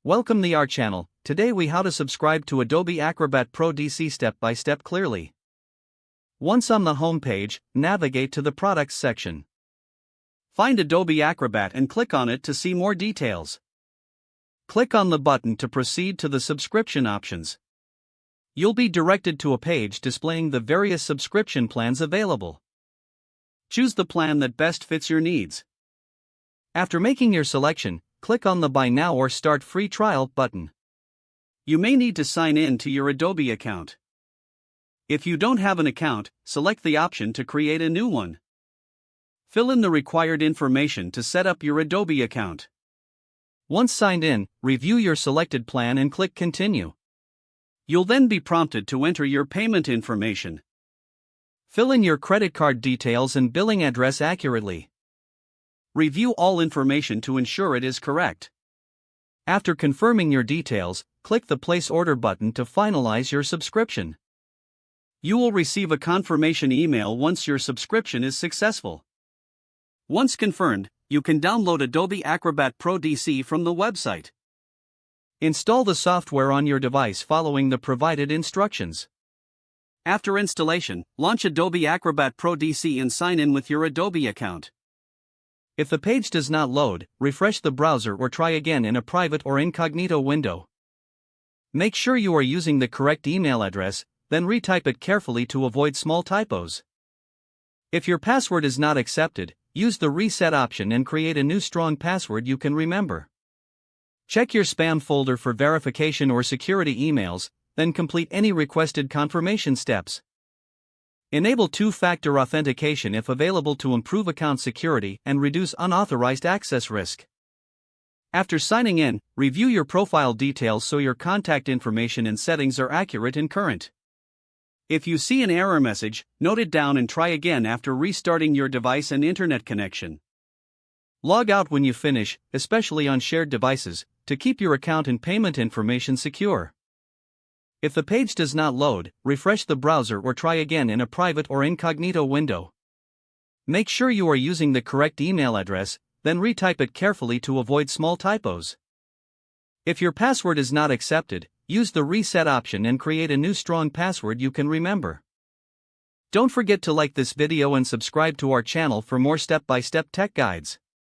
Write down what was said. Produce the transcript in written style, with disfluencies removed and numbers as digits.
Welcome to our channel. Today we how to subscribe to Adobe Acrobat Pro DC step by step clearly. Once on the home page, navigate to the Products section. Find Adobe Acrobat and click on it to see more details. Click on the button to proceed to the subscription options. You'll be directed to a page displaying the various subscription plans available. Choose the plan that best fits your needs. After making your selection, click on the Buy Now or Start Free Trial button. You may need to sign in to your Adobe account. If you don't have an account, select the option to create a new one. Fill in the required information to set up your Adobe account. Once signed in, review your selected plan and click Continue. You'll then be prompted to enter your payment information. Fill in your credit card details and billing address accurately. Review all information to ensure it is correct. After confirming your details, click the Place Order button to finalize your subscription. You will receive a confirmation email once your subscription is successful. Once confirmed, you can download Adobe Acrobat Pro DC from the website. Install the software on your device following the provided instructions. After installation, launch Adobe Acrobat Pro DC and sign in with your Adobe account. If the page does not load, refresh the browser or try again in a private or incognito window. Make sure you are using the correct email address, then retype it carefully to avoid small typos. If your password is not accepted, use the reset option and create a new strong password you can remember. Check your spam folder for verification or security emails, then complete any requested confirmation steps. Enable two-factor authentication if available to improve account security and reduce unauthorized access risk. After signing in, review your profile details so your contact information and settings are accurate and current. If you see an error message, note it down and try again after restarting your device and internet connection. Log out when you finish, especially on shared devices, to keep your account and payment information secure. If the page does not load, refresh the browser or try again in a private or incognito window. Make sure you are using the correct email address, then retype it carefully to avoid small typos. If your password is not accepted, use the reset option and create a new strong password you can remember. Don't forget to like this video and subscribe to our channel for more step-by-step tech guides.